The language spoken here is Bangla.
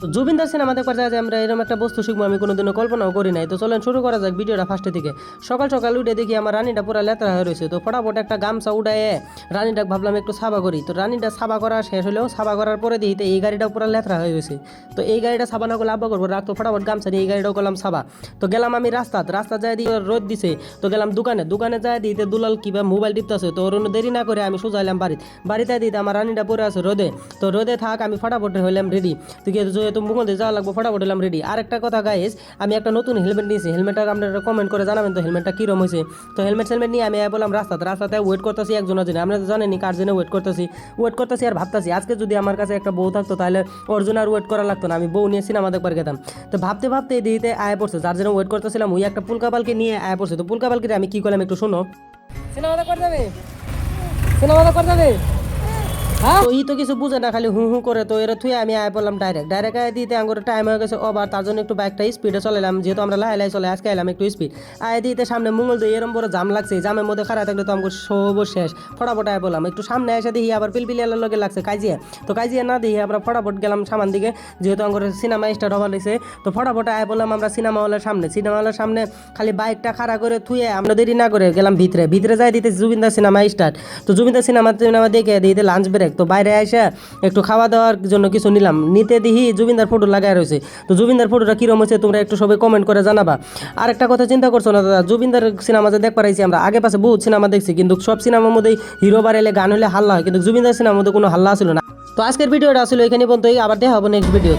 তো জুবিনদার সিনেমা দেখবার যায় যে আমরা এরকম একটা বস্তু শিখবো আমি কোনোদিনও কল্পনাও করি নাই। তো চলেন শুরু করা যাক ভিডিওটা ফার্স্টে থেকে। সকাল সকাল উঠে দেখি আমার রানীটা পুরো লেতরা হয়ে রয়েছে। তো ফটাফট একটা গামছা উঠায়ে রানীটা ভাবলাম একটু সাবা করি। তো রানীটা সাবা করা শেষ হলেও সাবা করার পরে দিই তো এই গাড়িটাও পুরো লেতরা হয়ে গেছে। তো এই গাড়িটা সাবা না করলে আব্বা করবো রাখতো ফটাফট গামছা নিয়ে এই গাড়িটাও করলাম সাবা। তো গেলাম আমি রাস্তা যায় দিয়ে রোদ দিছে। তো গেলাম দোকানে যায় দিতে দুলাল কিবা মোবাইল টিপতেছে। তো ওর দেরি না করে আমি সোজা এলাম বাড়িতে দিতে আমার রানীটা পরে আছে রোদে। তো রোদে থাক আমি ফটাফট হইলাম রেডি। তো যেহেতু মুঘল দিয়ে যাওয়া লাগবো ফটাফট হলাম রেডি। আর একটা কথা গাইস, আমি একটা নতুন হেলমেট নিয়েছি। হেলমেটটা আপনারা কমেন্ট করে জানাবেন তো হেলমেটটা কীরকম হয়েছে। তো হেলমেট নিয়ে আমি বললাম রাস্তাতে ওয়েট করতেছি একজনের জন্য। আমরা তো জানেনি কার জন্য ওয়েট করতেছি আর ভাবতেছি আজকে যদি আমার কাছে একটা বউ থাকতো তাহলে ওর জন্য আর ওয়েট করা লাগতো না, আমি বউ নিয়ে সিনেমা দেখবার গেতাম। তো ভাবতে এই দিতে আয় পড়ছে, যার জন্য ওয়েট করতেছিলাম ওই একটা পুলকাপালকে নিয়ে আয় পড়ছে। তো পুলকাপালকে আমি কি করলাম একটু শোনো। সিনেমা দেখবার যাবে হ্যাঁ তো ই তো কিছু বুঝে না, খালি হু হু করে। তো এরা থুয়ে আমি আয় পড়লাম ডাইরেক্ট আয় দিতে আঙ্গুর টাইম হয়ে গেছে ওভার। তার জন্য একটু বাইকটা স্পিডে চলাইলাম, যেহেতু আমরা লাই চলে আজকে এলাম একটু স্পিড আয় দিতে। সামনে মঙ্গল দিয়ে এরম বড় জাম লাগছে, জামের মধ্যে খারাপ থাকলে তো আমাকে সব শেষ। ফটাফট আয় বললাম একটু সামনে এসে দেখি আবার পিলপিলিয়ালের লগে লাগছে কাজিয়া না দিয়ে আমরা ফটাফট গেলাম সামান দিকে, যেহেতু আমার সিনেমা স্টার্ট হবার রয়েছে। তো ফটাফট আয় বললাম আমরা সিনেমা হলের সামনে খালি বাইকটা খাড়া করে থুয়ে আমরা দেরি না করে গেলাম ভিতরে যাই দিতে জুবিনদার সিনেমা স্টার্ট। তো জুবিনদার সিনেমা দেখে দিতে লাঞ্চ ব্রেক। তো বাইরে এসে একটু খাওয়া দাওয়ার জন্য কিছু নিলাম, নিতে দিহি জুবিনদার ফটো লাগাই রয়েছে। তো জুবিনদার ফটোটা কিরম হয়েছে তোমরা একটু সবাই কমেন্ট করে জানাবা। আর একটা কথা চিন্তা করছো না দাদা, জুবিনদার সিনেমা যে দেখতে পারাইছি আমরা আগে পাশে বহুত সিনেমা দেখছি, কিন্তু সব সিনেমার মধ্যেই হিরো বাড়াইলে গান হলে হাল্লা হয়, কিন্তু জুবিনদার সিনেমার মধ্যে কোনো হাল্লা ছিল না। তো আজকের ভিডিওটা আসলে এখানে পর্যন্তই, আবার দেখা হবে নেক্সট ভিডিও।